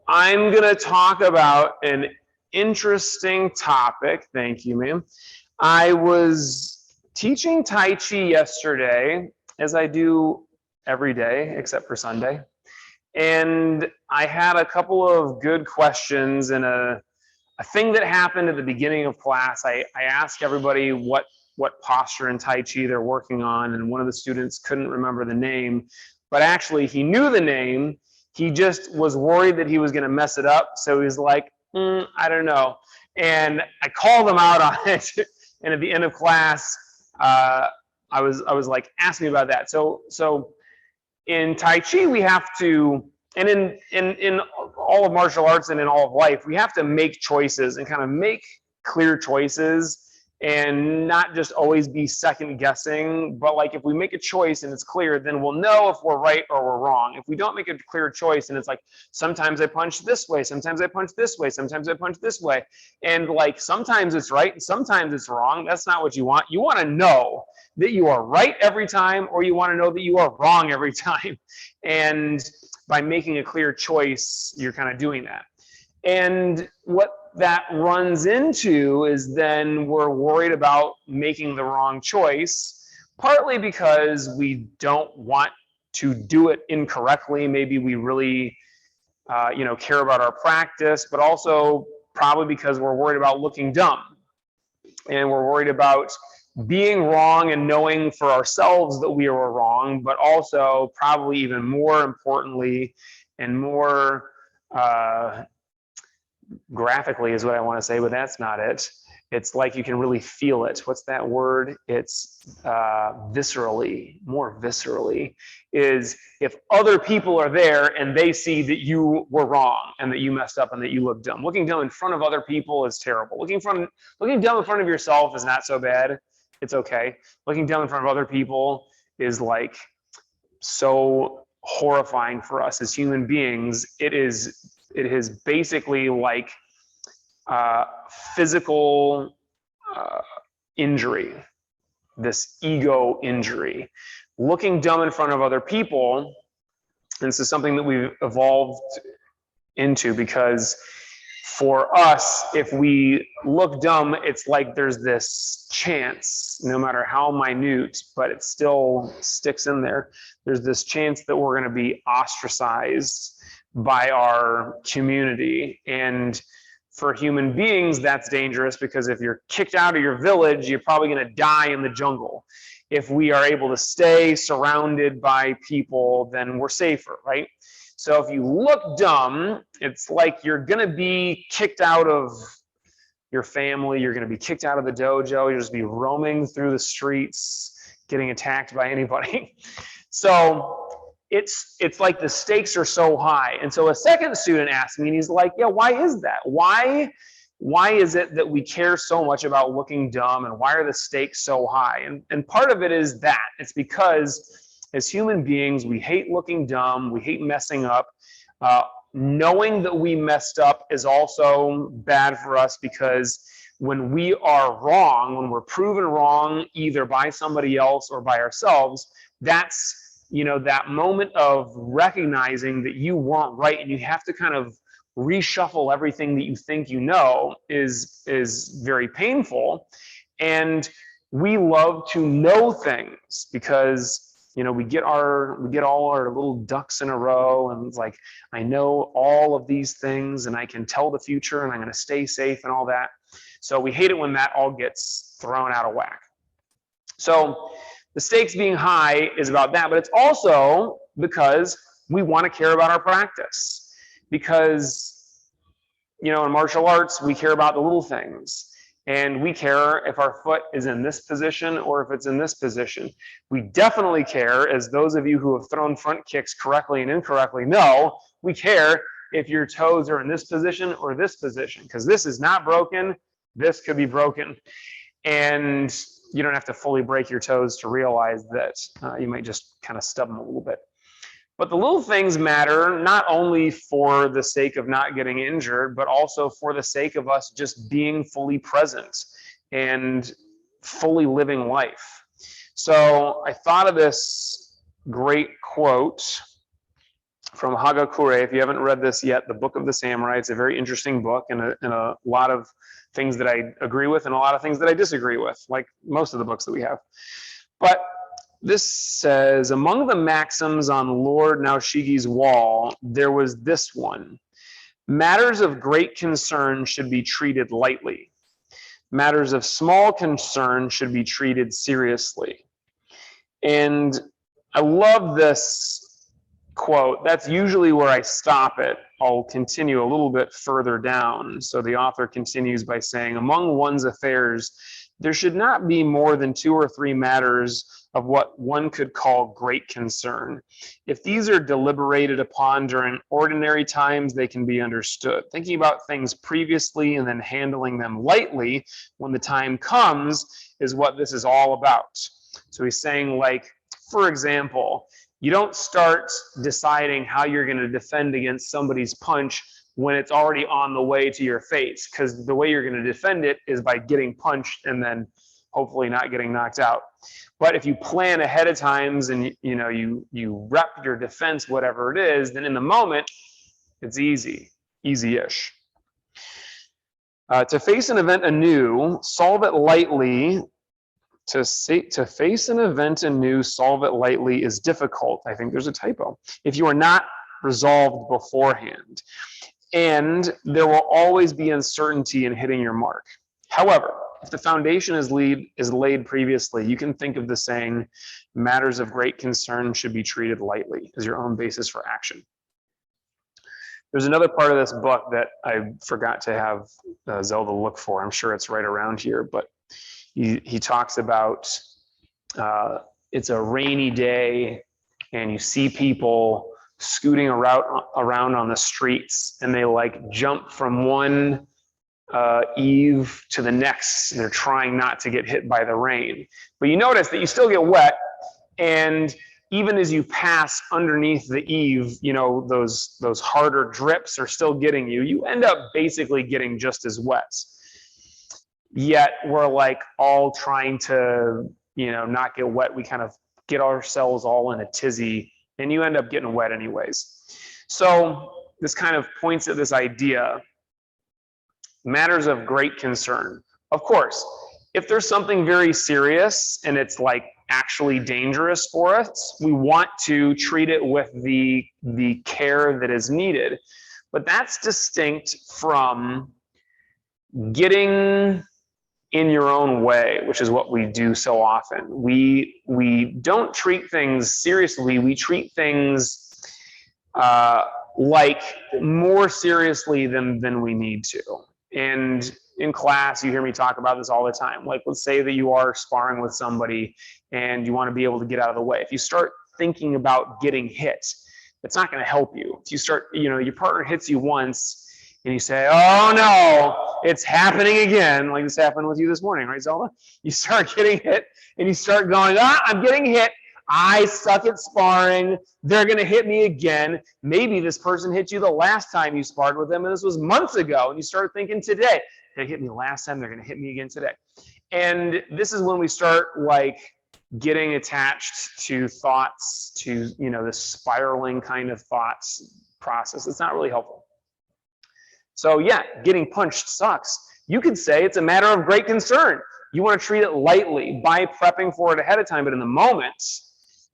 I'm going to talk about an interesting topic. Thank you, ma'am. I was teaching Tai Chi yesterday, as I do every day except for Sunday. And I had a couple of good questions and a thing that happened at the beginning of class. I asked everybody what posture in Tai Chi they're working on, and one of the students couldn't remember the name, but actually he knew the name. He just was worried that he was going to mess it up, so he's like, I don't know. And I called him out on it, and at the end of class, I was like, ask me about that. So in Tai Chi, we have to, and in all of martial arts and in all of life, we have to make choices and kind of make clear choices and not just always be second guessing. But like if we make a choice and it's clear, then we'll know if we're right or we're wrong. If we don't make a clear choice and it's like, sometimes I punch this way, sometimes I punch this way, sometimes I punch this way, and like sometimes it's right and sometimes it's wrong, that's not what you want. You want to know that you are right every time, or you want to know that you are wrong every time. And by making a clear choice, you're kind of doing that. And what that runs into is then we're worried about making the wrong choice, partly because we don't want to do it incorrectly. Maybe we really care about our practice, but also probably because we're worried about looking dumb. And we're worried about being wrong and knowing for ourselves that we were wrong, but also probably even more importantly and more graphically is what I want to say, but that's not it. It's like you can really feel it. What's that word? It's viscerally, more viscerally, is if other people are there and they see that you were wrong and that you messed up and that you look dumb. Looking dumb in front of other people is terrible. Looking dumb in front of yourself is not so bad. It's okay. Looking dumb in front of other people is like so horrifying for us as human beings. It is basically like physical injury, this ego injury. Looking dumb in front of other people, and this is something that we've evolved into, because for us, if we look dumb, it's like there's this chance, no matter how minute, but it still sticks in there. There's this chance that we're going to be ostracized by our community. And for human beings, that's dangerous, because if you're kicked out of your village, you're probably going to die in the jungle. If we are able to stay surrounded by people, then we're safer, right? So if you look dumb, it's like you're going to be kicked out of your family. You're going to be kicked out of the dojo. You'll just be roaming through the streets, getting attacked by anybody. So it's like the stakes are so high. And so a second student asked me, and he's like, yeah, why is that? Why is it that we care so much about looking dumb, and why are the stakes so high? And part of it is that it's because as human beings, we hate looking dumb, we hate messing up. Knowing that we messed up is also bad for us, because when we are wrong, when we're proven wrong, either by somebody else or by ourselves, that's, that moment of recognizing that you weren't right, and you have to kind of reshuffle everything that you think you know is very painful. And we love to know things, because we get all our little ducks in a row, and it's like, I know all of these things and I can tell the future and I'm going to stay safe and all that. So we hate it when that all gets thrown out of whack. So the stakes being high is about that, but it's also because we want to care about our practice, because in martial arts we care about the little things. And we care if our foot is in this position or if it's in this position. We definitely care, as those of you who have thrown front kicks correctly and incorrectly know, we care if your toes are in this position or this position, because this is not broken, this could be broken. And you don't have to fully break your toes to realize that you might just kind of stub them a little bit. But the little things matter, not only for the sake of not getting injured, but also for the sake of us just being fully present and fully living life. So I thought of this great quote from Hagakure. If you haven't read this yet, the Book of the Samurai, it's a very interesting book, and a lot of things that I agree with and a lot of things that I disagree with, like most of the books that we have. But this says, among the maxims on Lord Naoshigi's wall, there was this one: matters of great concern should be treated lightly. Matters of small concern should be treated seriously. And I love this quote. That's usually where I stop it. I'll continue a little bit further down. So the author continues by saying, among one's affairs, there should not be more than 2 or 3 matters of what one could call great concern. If these are deliberated upon during ordinary times, they can be understood. Thinking about things previously and then handling them lightly when the time comes is what this is all about. So he's saying, like, for example, you don't start deciding how you're going to defend against somebody's punch when it's already on the way to your face, because the way you're going to defend it is by getting punched and then hopefully not getting knocked out. But if you plan ahead of times and you rep your defense, whatever it is, then in the moment, it's easy-ish. To face an event anew, solve it lightly. To face an event anew, solve it lightly is difficult. I think there's a typo. If you are not resolved beforehand. And there will always be uncertainty in hitting your mark. However, if the foundation is laid previously, you can think of the saying, matters of great concern should be treated lightly, as your own basis for action. There's another part of this book that I forgot to have Zelda look for. I'm sure it's right around here, but he talks about it's a rainy day and you see people scooting around on the streets, and they like jump from one eave to the next. They're trying not to get hit by the rain, but you notice that you still get wet, and even as you pass underneath the eave, those harder drips are still getting you. You end up basically getting just as wet. Yet we're like all trying to, not get wet. We kind of get ourselves all in a tizzy, and you end up getting wet anyways. So this kind of points at this idea, matters of great concern. Of course, if there's something very serious and it's like actually dangerous for us, we want to treat it with the care that is needed. But that's distinct from getting in your own way, which is what we do so often. We don't treat things seriously. We treat things like more seriously than we need to. And in class, you hear me talk about this all the time. Like, let's say that you are sparring with somebody and you want to be able to get out of the way. If you start thinking about getting hit, it's not going to help you. If you start, your partner hits you once and you say, oh no, it's happening again, like this happened with you this morning, right, Zelda? You start getting hit and you start going, I'm getting hit. I suck at sparring. They're going to hit me again. Maybe this person hit you the last time you sparred with them, and this was months ago. And you start thinking today, they hit me last time, they're going to hit me again today. And this is when we start like getting attached to thoughts, to, this spiraling kind of thoughts process. It's not really helpful. So yeah, getting punched sucks. You could say it's a matter of great concern. You want to treat it lightly by prepping for it ahead of time, but in the moment,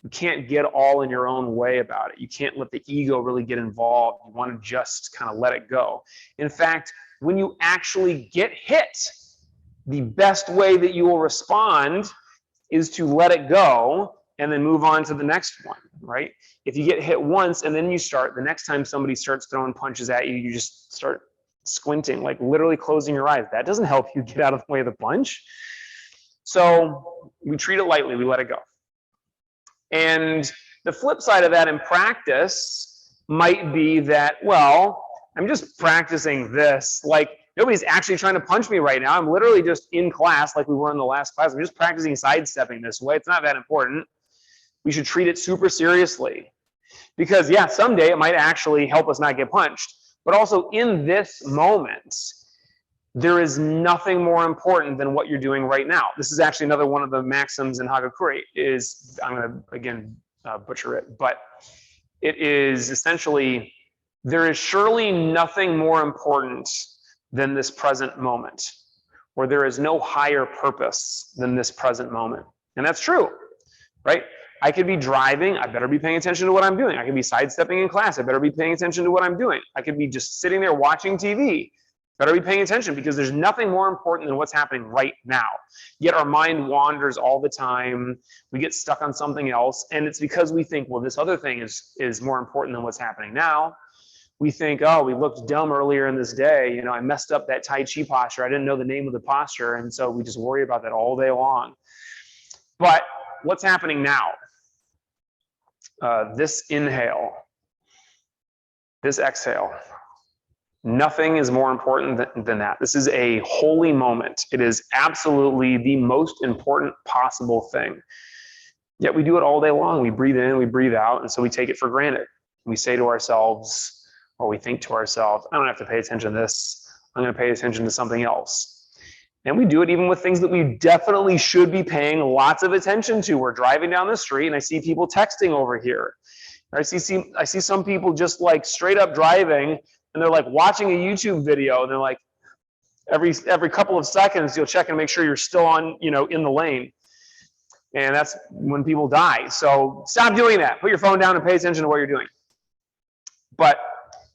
you can't get all in your own way about it. You can't let the ego really get involved. You want to just kind of let it go. In fact, when you actually get hit, the best way that you will respond is to let it go and then move on to the next one, right? If you get hit once and then the next time somebody starts throwing punches at you, you just start squinting, like literally closing your eyes. That doesn't help you get out of the way of the punch. So we treat it lightly, we let it go. And the flip side of that in practice might be that, well, I'm just practicing this. Like, nobody's actually trying to punch me right now. I'm literally just in class like we were in the last class. I'm just practicing sidestepping this way. It's not that important. We should treat it super seriously. Because yeah, someday it might actually help us not get punched. But also in this moment, there is nothing more important than what you're doing right now. This is actually another one of the maxims in Hagakure is, I'm going to, again, butcher it, but it is essentially, there is surely nothing more important than this present moment, or there is no higher purpose than this present moment. And that's true, right? I could be driving, I better be paying attention to what I'm doing. I could be sidestepping in class, I better be paying attention to what I'm doing. I could be just sitting there watching TV, better be paying attention, because there's nothing more important than what's happening right now. Yet our mind wanders all the time. We get stuck on something else, and it's because we think, well, this other thing is more important than what's happening now. We think, oh, we looked dumb earlier in this day. You know, I messed up that Tai Chi posture. I didn't know the name of the posture, and so we just worry about that all day long. But what's happening now? This inhale, this exhale. Nothing is more important than that. This is a holy moment. It is absolutely the most important possible thing. Yet we do it all day long. We breathe in, we breathe out, and so we take it for granted. We say to ourselves, or we think to ourselves, I don't have to pay attention to this. I'm going to pay attention to something else. And we do it even with things that we definitely should be paying lots of attention to. We're driving down the street and I see people texting over here. I see some people just like straight up driving, and they're like watching a YouTube video, and they're like, every couple of seconds you'll check and make sure you're still on, you know, in the lane. And that's when people die. So stop doing that. Put your phone down and pay attention to what you're doing. But,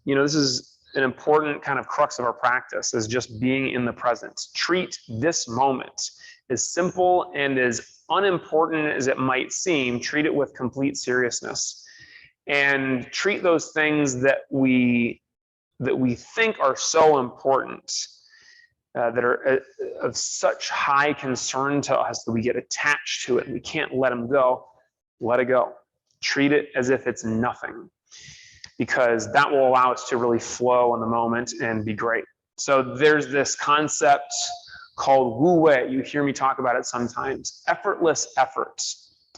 you know, this is an important kind of crux of our practice, is just being in the present. Treat this moment, as simple and as unimportant as it might seem, treat it with complete seriousness. And treat those things that we think are so important, that are of such high concern to us that we get attached to it and we can't let them go. Let it go. Treat it as if it's nothing, because that will allow us to really flow in the moment and be great. So there's this concept called Wu Wei. You hear me talk about it sometimes. Effortless effort.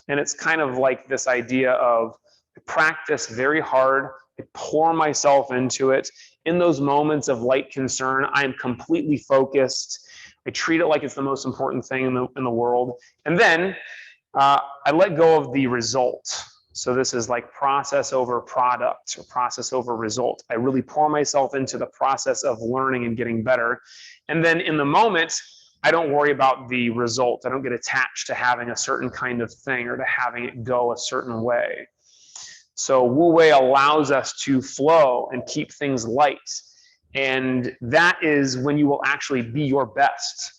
And it's kind of like this idea of I practice very hard, I pour myself into it. In those moments of light concern, I am completely focused. I treat it like it's the most important thing in the world. And then I let go of the result. So this is like process over product, or process over result. I really pour myself into the process of learning and getting better. And then in the moment, I don't worry about the result. I don't get attached to having a certain kind of thing or to having it go a certain way. So Wu Wei allows us to flow and keep things light. And that is when you will actually be your best.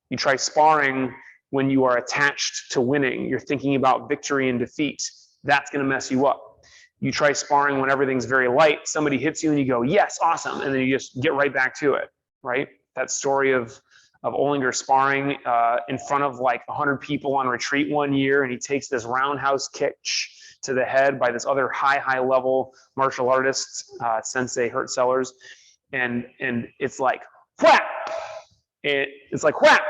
You try sparring when you are attached to winning. You're thinking about victory and defeat. That's going to mess you up. You try sparring when everything's very light. Somebody hits you and you go, yes, awesome. And then you just get right back to it, right? That story of Olinger sparring in front of like 100 people on retreat one year, and he takes this roundhouse kick to the head by this other high level martial artist, Sensei Hurt Sellers, and it's like whap, it's like whap.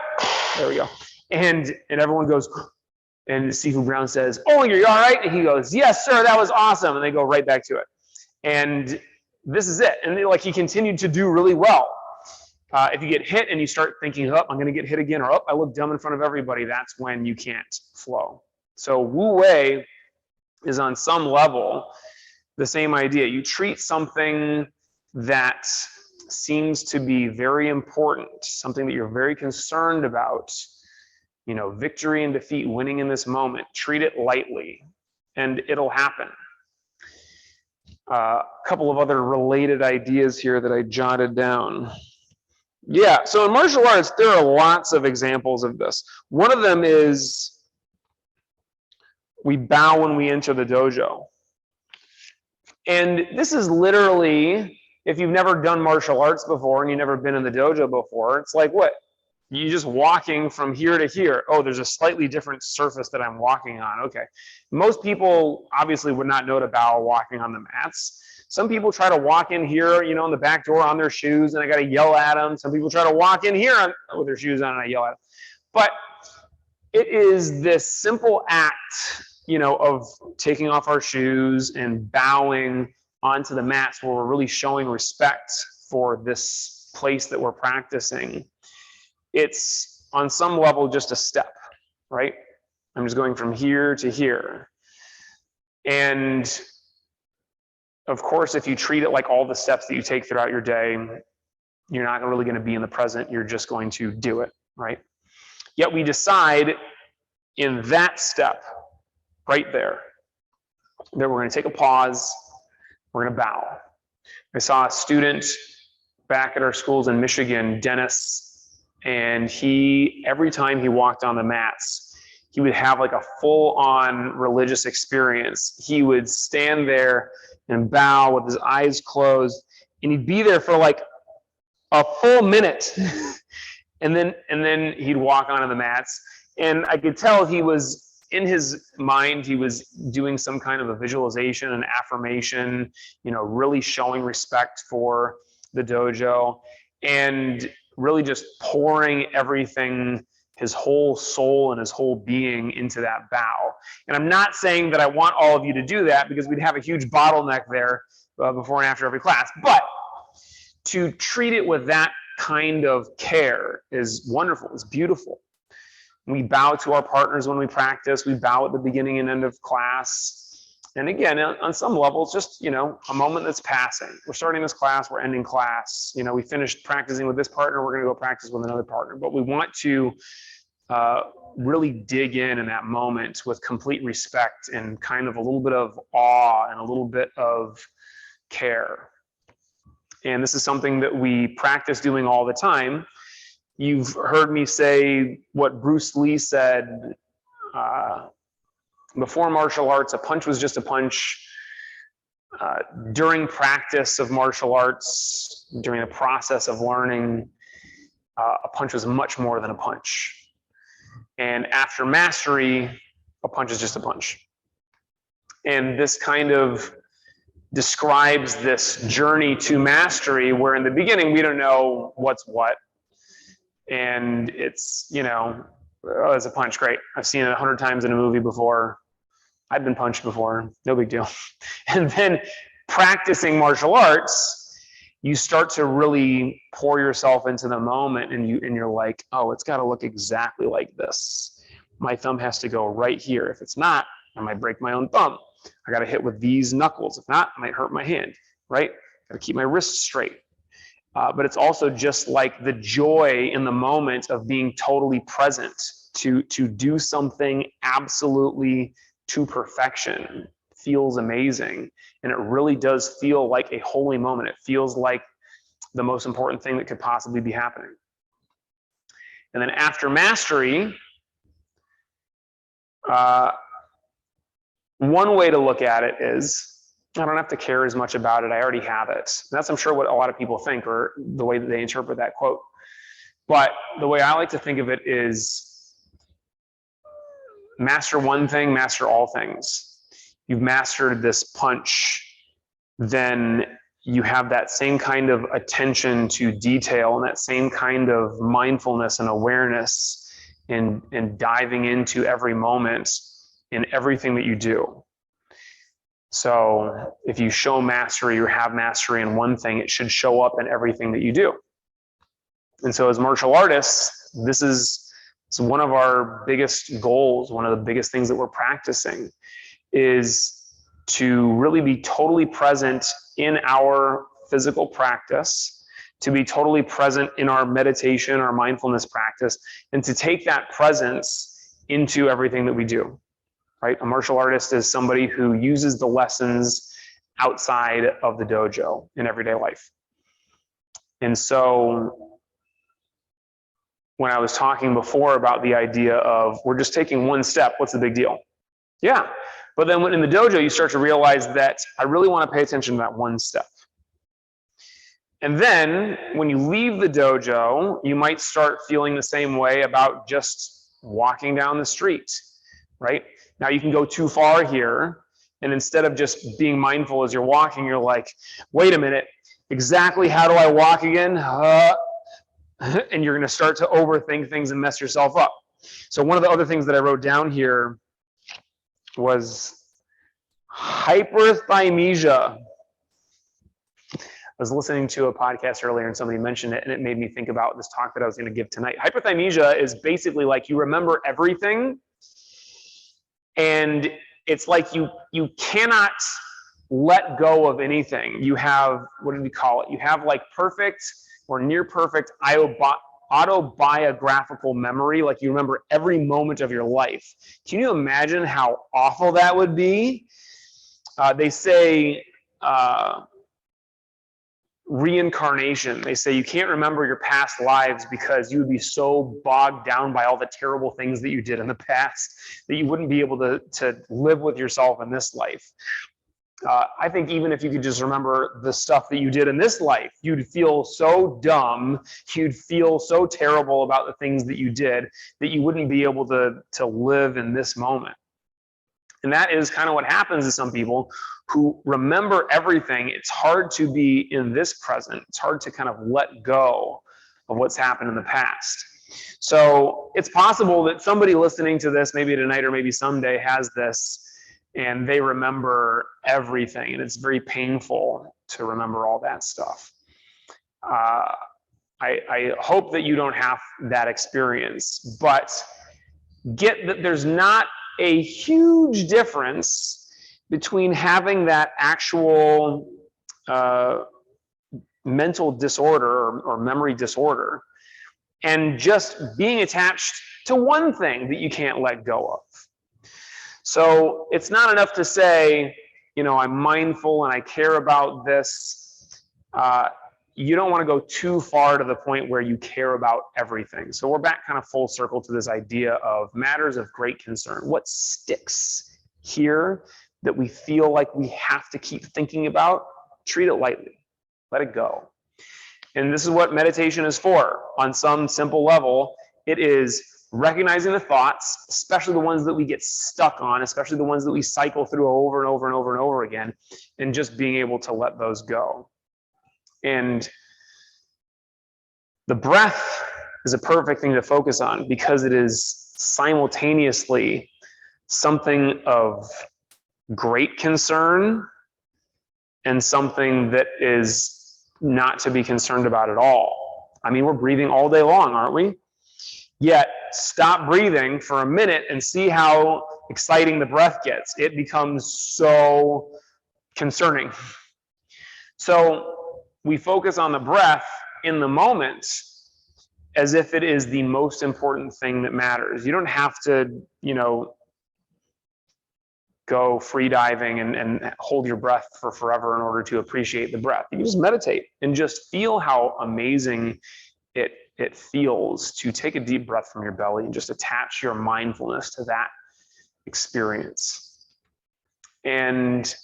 There we go, and everyone goes, and Seafood Brown says, "Oh, you're all right?" And he goes, "Yes, sir, that was awesome." And they go right back to it, and this is it. And like he continued to do really well. If you get hit and you start thinking, "Oh, I'm going to get hit again," or "Oh, I look dumb in front of everybody," that's when you can't flow. So Wu Wei is on some level the same idea. You treat something that seems to be very important, something that you're very concerned about, you know, victory and defeat, winning in this moment, treat it lightly and it'll happen. A couple of other related ideas here that I jotted down. Yeah, so in martial arts, there are lots of examples of this. One of them is we bow when we enter the dojo. And this is literally, if you've never done martial arts before and you've never been in the dojo before, it's like what? You're just walking from here to here. Oh, there's a slightly different surface that I'm walking on. Okay. Most people obviously would not know to bow walking on the mats. Some people try to walk in here, you know, in the back door on their shoes, and I got to yell at them. Some people try to walk in here with their shoes on, and I yell at them. But it is this simple act, you know, of taking off our shoes and bowing onto the mats where we're really showing respect for this place that we're practicing. It's on some level just a step, right? I'm just going from here to here. And of course, if you treat it like all the steps that you take throughout your day, you're not really going to be in the present. You're just going to do it, right? Yet we decide in that step right there that we're going to take a pause, we're going to bow. I saw a student back at our schools in Michigan, Dennis, and every time he walked on the mats, he would have like a full-on religious experience. He would stand there and bow with his eyes closed, and he'd be there for like a full minute. and then he'd walk onto the mats. And I could tell he was, in his mind, he was doing some kind of a visualization, an affirmation, really showing respect for the dojo and really just pouring everything, his whole soul and his whole being into that bow. And I'm not saying that I want all of you to do that, because we'd have a huge bottleneck there before and after every class. But to treat it with that kind of care is wonderful, it's beautiful. We bow to our partners when we practice. We bow at the beginning and end of class. And again, on some levels, just, a moment that's passing. We're starting this class, we're ending class. We finished practicing with this partner, we're going to go practice with another partner. But we want to really dig in that moment with complete respect and kind of a little bit of awe and a little bit of care. And this is something that we practice doing all the time. You've heard me say what Bruce Lee said before martial arts: a punch was just a punch. During practice of martial arts, during the process of learning, a punch was much more than a punch. And after mastery, a punch is just a punch. And this kind of describes this journey to mastery, where in the beginning we don't know what's what. And it's, oh, it's a punch, great. I've seen it 100 times in a movie before. I've been punched before, no big deal. And then practicing martial arts, you start to really pour yourself into the moment, and you're like, oh, it's got to look exactly like this. My thumb has to go right here. If it's not, I might break my own thumb. I got to hit with these knuckles. If not, I might hurt my hand, right? Got to keep my wrists straight. But it's also just like the joy in the moment of being totally present, to do something absolutely to perfection feels amazing. And it really does feel like a holy moment. It feels like the most important thing that could possibly be happening. And then after mastery, one way to look at it is, I don't have to care as much about it. I already have it. That's, I'm sure, what a lot of people think, or the way that they interpret that quote. But the way I like to think of it is, master one thing, master all things. You've mastered this punch, then you have that same kind of attention to detail and that same kind of mindfulness and awareness in diving into every moment in everything that you do. So if you show mastery or have mastery in one thing, it should show up in everything that you do. And so as martial artists, this is one of our biggest goals, one of the biggest things that we're practicing, is to really be totally present in our physical practice, to be totally present in our meditation, our mindfulness practice, and to take that presence into everything that we do. Right? A martial artist is somebody who uses the lessons outside of the dojo in everyday life. And so when I was talking before about the idea of we're just taking one step, what's the big deal? Yeah. But then when in the dojo, you start to realize that I really want to pay attention to that one step. And then when you leave the dojo, you might start feeling the same way about just walking down the street, right? Now you can go too far here, and instead of just being mindful as you're walking, you're like, wait a minute, exactly how do I walk again? And you're going to start to overthink things and mess yourself up. So one of the other things that I wrote down here was hyperthymesia. I was listening to a podcast earlier and somebody mentioned it, and it made me think about this talk that I was going to give tonight. Hyperthymesia is basically like you remember everything, and it's like you cannot let go of anything. You have, what did we call it? You have like perfect or near perfect autobiographical memory, like you remember every moment of your life. Can you imagine how awful that would be? They say reincarnation. They say you can't remember your past lives because you would be so bogged down by all the terrible things that you did in the past that you wouldn't be able to live with yourself in this life. I think even if you could just remember the stuff that you did in this life, you'd feel so dumb, you'd feel so terrible about the things that you did that you wouldn't be able to live in this moment. And that is kind of what happens to some people who remember everything. It's hard to be in this present. It's hard to kind of let go of what's happened in the past. So it's possible that somebody listening to this, maybe tonight or maybe someday, has this and they remember everything, and it's very painful to remember all that stuff. I hope that you don't have that experience, but get that there's not a huge difference between having that actual mental disorder or memory disorder and just being attached to one thing that you can't let go of. So it's not enough to say, you know, I'm mindful and I care about this. You don't want to go too far to the point where you care about everything. So we're back kind of full circle to this idea of matters of great concern. What sticks here that we feel like we have to keep thinking about? Treat it lightly. Let it go. And this is what meditation is for. On some simple level, it is recognizing the thoughts, especially the ones that we get stuck on, especially the ones that we cycle through over and over and over and over again, and just being able to let those go. And the breath is a perfect thing to focus on because it is simultaneously something of great concern and something that is not to be concerned about at all. I mean, we're breathing all day long, aren't we? Yet, stop breathing for a minute and see how exciting the breath gets. It becomes so concerning. So we focus on the breath in the moment as if it is the most important thing that matters. You don't have to, you know, go free diving and hold your breath for forever in order to appreciate the breath. You just meditate and just feel how amazing it feels to take a deep breath from your belly and just attach your mindfulness to that experience. And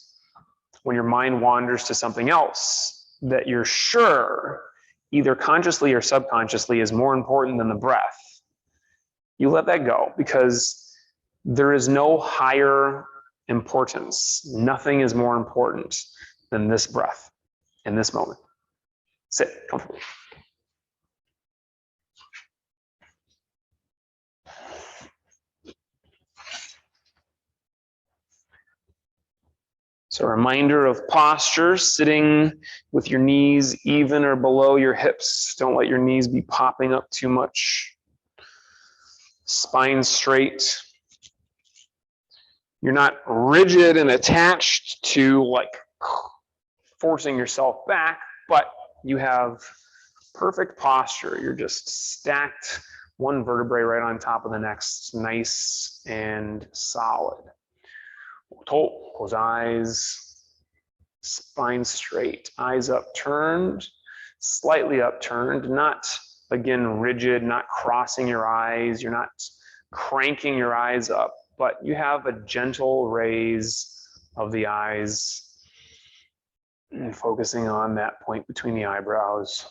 when your mind wanders to something else that you're sure, either consciously or subconsciously, is more important than the breath, you let that go because there is no higher importance. Nothing is more important than this breath in this moment. Sit comfortably. So a reminder of posture, sitting with your knees even or below your hips. Don't let your knees be popping up too much. Spine straight. You're not rigid and attached to like forcing yourself back, but you have perfect posture. You're just stacked one vertebrae right on top of the next, nice and solid. Close eyes, spine straight, eyes upturned, slightly upturned, not again rigid, not crossing your eyes, you're not cranking your eyes up, but you have a gentle raise of the eyes and focusing on that point between the eyebrows.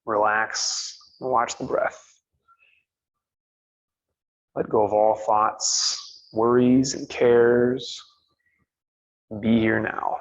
Relax and watch the breath. Let go of all thoughts, worries, and cares. Be here now.